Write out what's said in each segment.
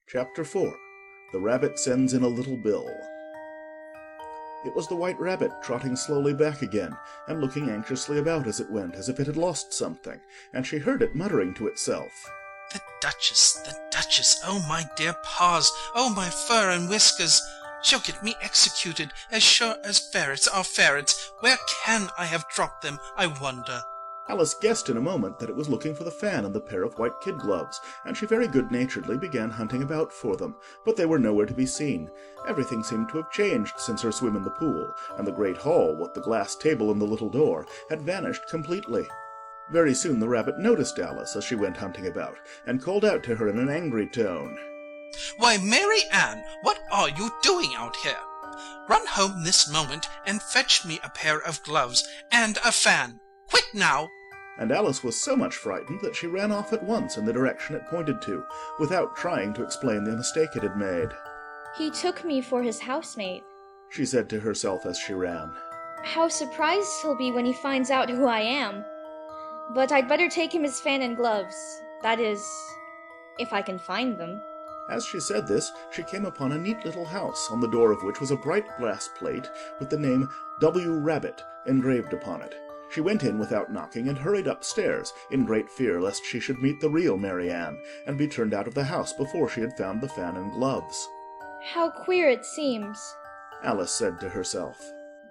Chapter 4. The Rabbit Sends in a Little Bill. It was the White Rabbit trotting slowly back again, and looking anxiously about as it went, as if it had lost something, and she heard it muttering to itself. The Duchess, oh my dear paws, oh my fur and whiskers! She'll get me executed, as sure as ferrets are ferrets. Where can I have dropped them, I wonder? Alice guessed in a moment that it was looking for the fan and the pair of white kid gloves, and she very good-naturedly began hunting about for them, but they were nowhere to be seen. Everything seemed to have changed since her swim in the pool, and the great hall, with the glass table and the little door, had vanished completely. Very soon the rabbit noticed Alice as she went hunting about, and called out to her in an angry tone. Why, Mary Ann, what are you doing out here? Run home this moment and fetch me a pair of gloves and a fan. Quick now! And Alice was so much frightened that she ran off at once in the direction it pointed to, without trying to explain the mistake it had made. He took me for his housemate, she said to herself as she ran. How surprised he'll be when he finds out who I am. But I'd better take him his fan and gloves. That is, if I can find them. As she said this, she came upon a neat little house, on the door of which was a bright glass plate with the name W. Rabbit engraved upon it. She went in without knocking and hurried upstairs, in great fear lest she should meet the real Mary Ann, and be turned out of the house before she had found the fan and gloves. How queer it seems, Alice said to herself,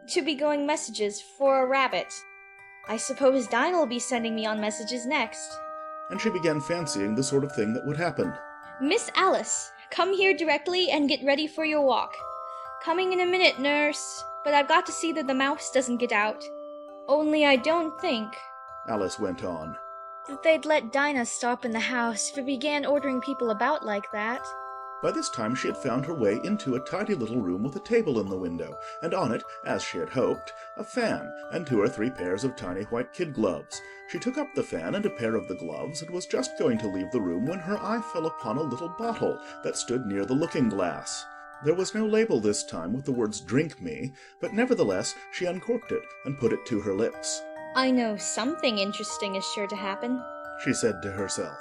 to be going messages for a rabbit. I suppose Dinah'll be sending me on messages next. And she began fancying the sort of thing that would happen. Miss Alice, come here directly and get ready for your walk. Coming in a minute, nurse, but I've got to see that the mouse doesn't get out. Only I don't think, Alice went on, that they'd let Dinah stop in the house if it began ordering people about like that. By this time she had found her way into a tidy little room with a table in the window, and on it, as she had hoped, a fan and 2 or 3 pairs of tiny white kid gloves. She took up the fan and a pair of the gloves, and was just going to leave the room when her eye fell upon a little bottle that stood near the looking-glass. There was no label this time with the words "Drink me," but nevertheless she uncorked it and put it to her lips. I know something interesting is sure to happen, she said to herself,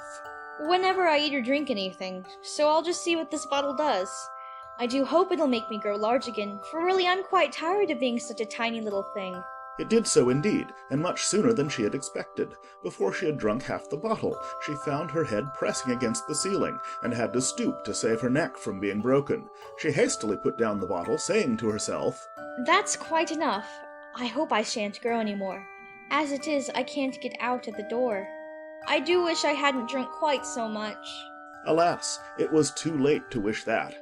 whenever I eat or drink anything, so I'll just see what this bottle does. I do hope it'll make me grow large again, for really I'm quite tired of being such a tiny little thing. It did so indeed, and much sooner than she had expected. Before she had drunk half the bottle, she found her head pressing against the ceiling, and had to stoop to save her neck from being broken. She hastily put down the bottle, saying to herself, That's quite enough. I hope I shan't grow any more. As it is, I can't get out at the door. I do wish I hadn't drunk quite so much. Alas, it was too late to wish that.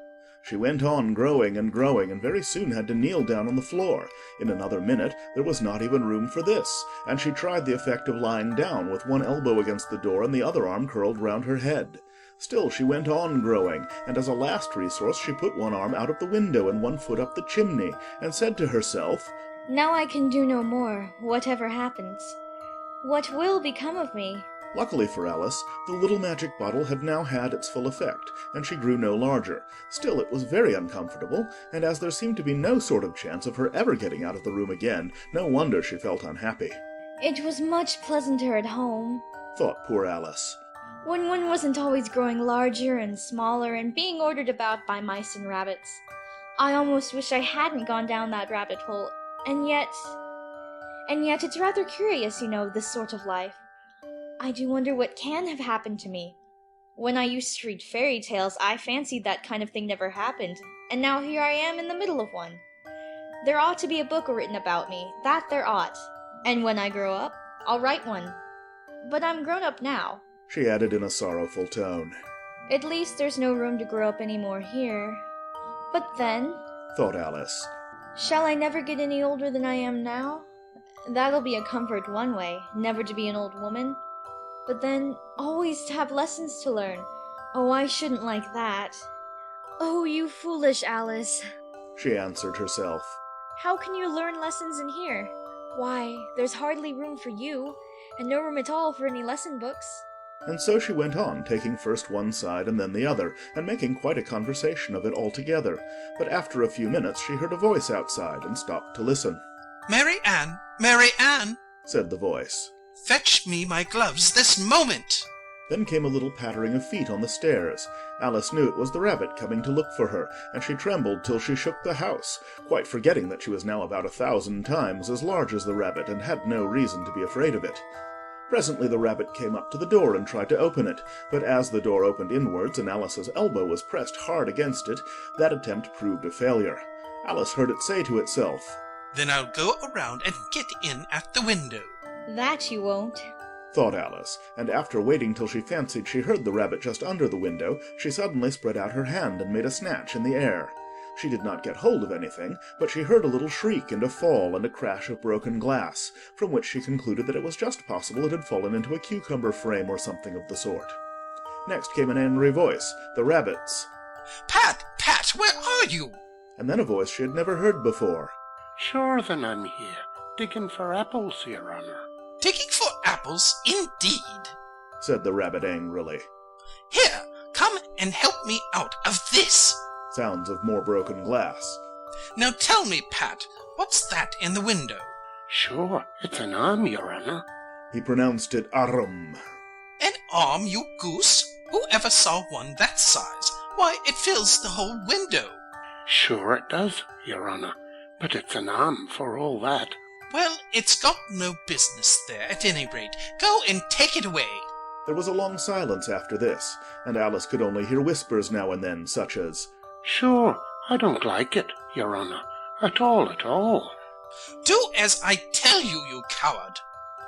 She went on growing, and very soon had to kneel down on the floor. In another minute there was not even room for this, and she tried the effect of lying down with one elbow against the door and the other arm curled round her head. Still she went on growing, and as a last resource she put one arm out of the window and one foot up the chimney, and said to herself, Now I can do no more, whatever happens. What will become of me? Luckily for Alice, the little magic bottle had now had its full effect, and she grew no larger. Still, it was very uncomfortable, and as there seemed to be no sort of chance of her ever getting out of the room again, no wonder she felt unhappy. It was much pleasanter at home, thought poor Alice, when one wasn't always growing larger and smaller and being ordered about by mice and rabbits. I almost wish I hadn't gone down that rabbit hole, and yet it's rather curious, this sort of life. I do wonder what can have happened to me. When I used to read fairy tales, I fancied that kind of thing never happened, and now here I am in the middle of one. There ought to be a book written about me, that there ought, and when I grow up, I'll write one. But I'm grown up now, she added in a sorrowful tone. At least there's no room to grow up any more here. But then, thought Alice, shall I never get any older than I am now? That'll be a comfort one way, never to be an old woman. But then, always to have lessons to learn. Oh, I shouldn't like that. Oh, you foolish Alice, she answered herself. How can you learn lessons in here? Why, there's hardly room for you, and no room at all for any lesson books. And so she went on, taking first one side and then the other, and making quite a conversation of it altogether. But after a few minutes she heard a voice outside, and stopped to listen. Mary Ann, said the voice. Fetch me my gloves this moment. Then came a little pattering of feet on the stairs, Alice knew it was the rabbit coming to look for her, and she trembled till she shook the house, quite forgetting that she was now about 1,000 times as large as the rabbit, and had no reason to be afraid of it. Presently the rabbit came up to the door and tried to open it, but as the door opened inwards and Alice's elbow was pressed hard against it, that attempt proved a failure. Alice heard it say to itself, "Then I'll go around and get in at the window." That you won't, thought Alice, and after waiting till she fancied she heard the rabbit just under the window, she suddenly spread out her hand and made a snatch in the air. She did not get hold of anything, but she heard a little shriek and a fall and a crash of broken glass, from which she concluded that it was just possible it had fallen into a cucumber frame or something of the sort. Next came an angry voice, the rabbit's, "Pat, Pat, where are you?" and then a voice she had never heard before. Sure then I'm here, digging for apples, Your Honour. "Digging for apples, indeed." Said the rabbit angrily. "Here, come and help me out of this." Sounds of more broken glass. "Now tell me, Pat, what's that in the window?" Sure, it's an arm, Your Honour. He pronounced it arum. "An arm, you goose? Who ever saw one that size? Why, it fills the whole window." Sure it does, Your Honour, but it's an arm for all that. "Well, it's got no business there, at any rate. Go and take it away." There was a long silence after this, and Alice could only hear whispers now and then, such as, Sure, I don't like it, Your Honour, at all, at all. "Do as I tell you, you coward."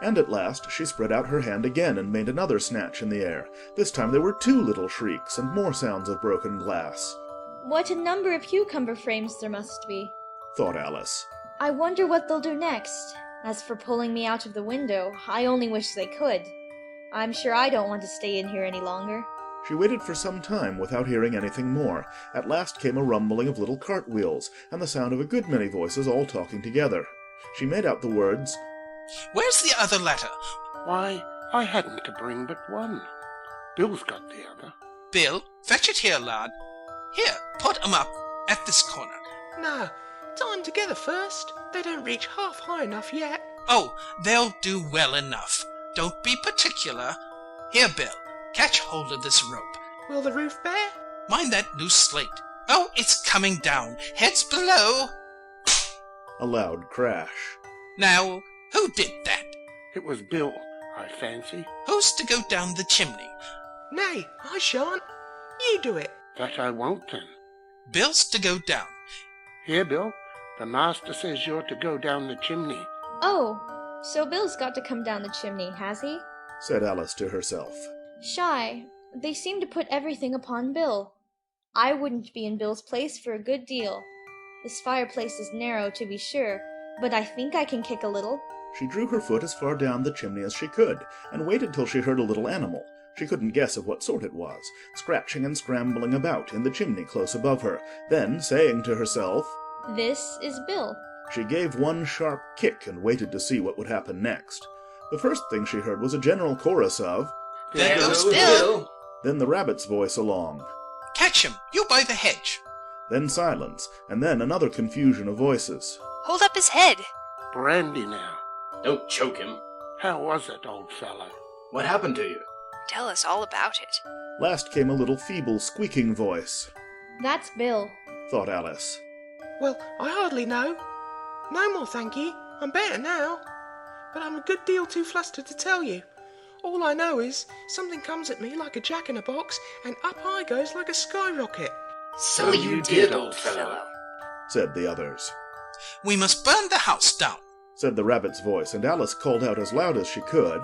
and at last she spread out her hand again and made another snatch in the air. This time there were 2 little shrieks and more sounds of broken glass. What a number of cucumber frames there must be, thought Alice. I wonder what they'll do next. As for pulling me out of the window, I only wish they could. I'm sure I don't want to stay in here any longer. She waited for some time without hearing anything more. At last came a rumbling of little cartwheels, and the sound of a good many voices all talking together. She made out the words, "Where's the other letter?" Why, I hadn't to bring but one. Bill's got the other. "Bill, fetch it here, lad. Here, put 'em up at this corner." No, tie 'em together first. They don't reach half high enough yet. "Oh, they'll do well enough. Don't be particular. Here, Bill, catch hold of this rope. Will the roof bear? Mind that loose slate. Oh, it's coming down. Heads below." a loud crash. "Now, who did that? It was Bill, I fancy. Who's to go down the chimney?" Nay, I shan't. You do it. That I won't then. "Bill's to go down." Here, Bill, the master says you're to go down the chimney. Oh, so Bill's got to come down the chimney, has he? Said Alice to herself. Shy, they seem to put everything upon Bill. I wouldn't be in Bill's place for a good deal. This fireplace is narrow, to be sure, but I think I can kick a little. She drew her foot as far down the chimney as she could, and waited till she heard a little animal. She couldn't guess of what sort it was, scratching and scrambling about in the chimney close above her. Then, saying to herself, This is Bill. she gave one sharp kick and waited to see what would happen next. The first thing she heard was a general chorus of, "There goes Bill." then the rabbit's voice along. "Catch him, you by the hedge." Then silence, and then another confusion of voices. Hold up his head. Brandy now. Don't choke him. How was it, old fellow? What happened to you? Tell us all about it. Last came a little feeble squeaking voice. That's Bill. Thought Alice. Well, I hardly know. No more, thank ye. I'm better now. But I'm a good deal too flustered to tell you. All I know is something comes at me like a jack-in-a-box, and up I goes like a skyrocket. So you did, old fellow. Said the others. "We must burn the house down." Said the rabbit's voice, and Alice called out as loud as she could.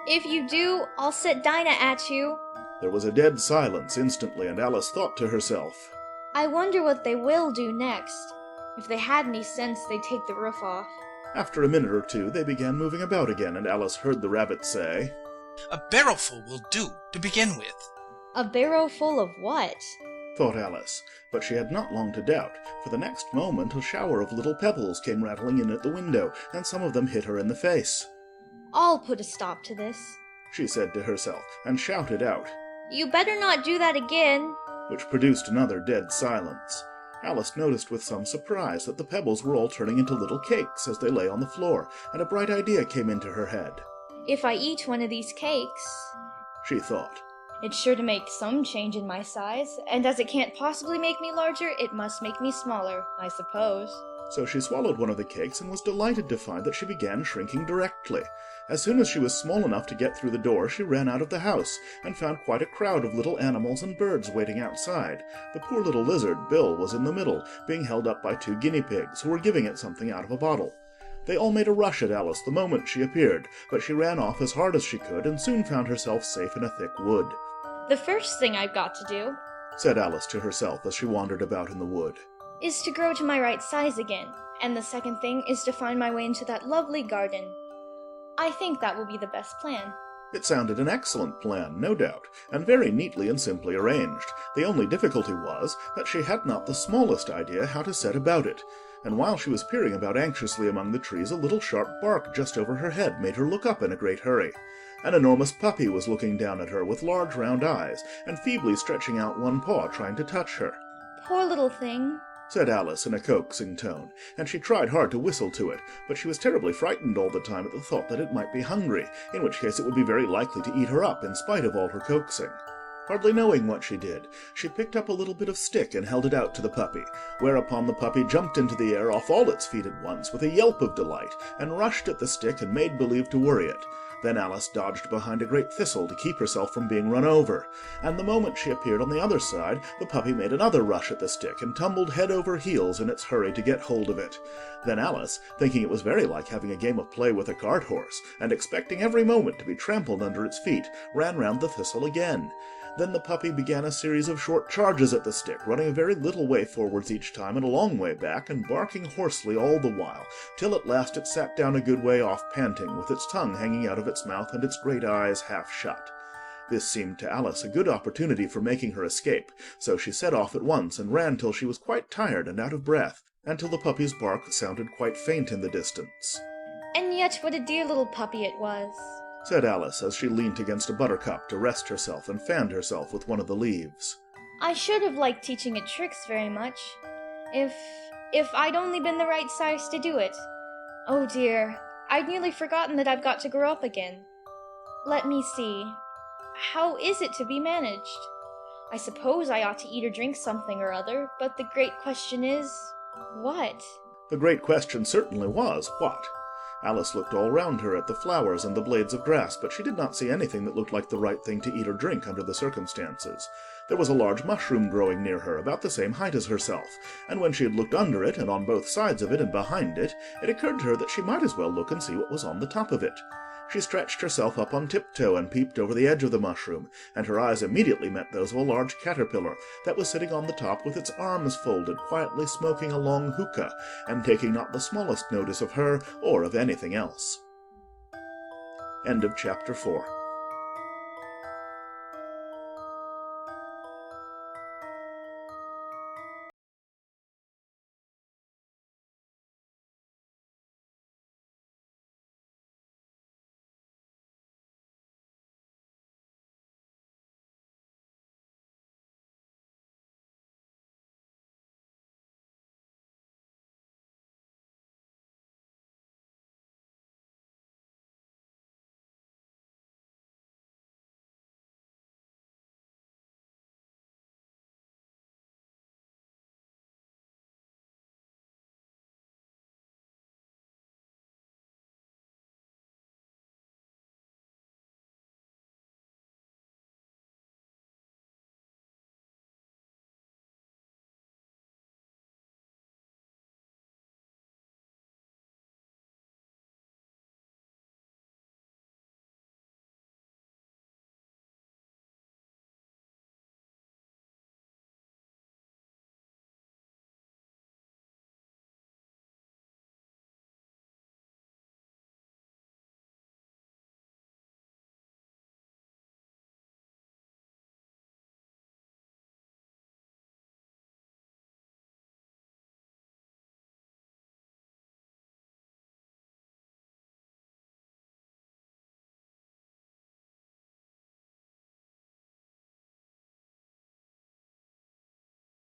If you do, I'll set Dinah at you. There was a dead silence instantly, and Alice thought to herself, I wonder what they will do next. If they had any sense, they'd take the roof off. After a minute or two, they began moving about again, and Alice heard the rabbit say, "A barrelful will do, to begin with." A barrow full of what? thought Alice, but she had not long to doubt, for the next moment a shower of little pebbles came rattling in at the window, and some of them hit her in the face. I'll put a stop to this. She said to herself, and shouted out, You better not do that again. which produced another dead silence. Alice noticed with some surprise that the pebbles were all turning into little cakes as they lay on the floor, and a bright idea came into her head. If I eat one of these cakes... She thought, It's sure to make some change in my size, and as it can't possibly make me larger, it must make me smaller, I suppose. So she swallowed one of the cakes and was delighted to find that she began shrinking directly. As soon as she was small enough to get through the door, she ran out of the house and found quite a crowd of little animals and birds waiting outside. The poor little lizard, Bill, was in the middle, being held up by 2 guinea pigs, who were giving it something out of a bottle. They all made a rush at Alice the moment she appeared, but she ran off as hard as she could and soon found herself safe in a thick wood. The first thing I've got to do Said Alice to herself as she wandered about in the wood. is to grow to my right size again, and the second thing is to find my way into that lovely garden. I think that will be the best plan. It sounded an excellent plan, no doubt, and very neatly and simply arranged. The only difficulty was that she had not the smallest idea how to set about it, and while she was peering about anxiously among the trees, a little sharp bark just over her head made her look up in a great hurry. An enormous puppy was looking down at her with large round eyes, and feebly stretching out one paw trying to touch her. Poor little thing. Said Alice in a coaxing tone, and she tried hard to whistle to it, but she was terribly frightened all the time at the thought that it might be hungry, in which case it would be very likely to eat her up in spite of all her coaxing. Hardly knowing what she did, she picked up a little bit of stick and held it out to the puppy, whereupon the puppy jumped into the air off all its feet at once with a yelp of delight, and rushed at the stick and made believe to worry it. Then Alice dodged behind a great thistle to keep herself from being run over, and the moment she appeared on the other side, the puppy made another rush at the stick and tumbled head over heels in its hurry to get hold of it. Then Alice, thinking it was very like having a game of play with a cart horse, and expecting every moment to be trampled under its feet, ran round the thistle again. Then the puppy began a series of short charges at the stick, running a very little way forwards each time and a long way back, and barking hoarsely all the while, till at last it sat down a good way off panting, with its tongue hanging out of its mouth and its great eyes half shut. This seemed to Alice a good opportunity for making her escape, so she set off at once and ran till she was quite tired and out of breath, and till the puppy's bark sounded quite faint in the distance. And yet what a dear little puppy it was. Said Alice as she leant against a buttercup to rest herself and fanned herself with one of the leaves. I should have liked teaching it tricks very much. If I'd only been the right size to do it. Oh dear, I'd nearly forgotten that I've got to grow up again. Let me see. How is it to be managed? I suppose I ought to eat or drink something or other, but the great question is, what? The great question certainly was, what? Alice looked all round her at the flowers and the blades of grass, but she did not see anything that looked like the right thing to eat or drink under the circumstances. There was a large mushroom growing near her, about the same height as herself, and when she had looked under it, and on both sides of it, and behind it, it occurred to her that she might as well look and see what was on the top of it. She stretched herself up on tiptoe and peeped over the edge of the mushroom, and her eyes immediately met those of a large caterpillar that was sitting on the top with its arms folded, quietly smoking a long hookah, and taking not the smallest notice of her or of anything else. End of chapter 4.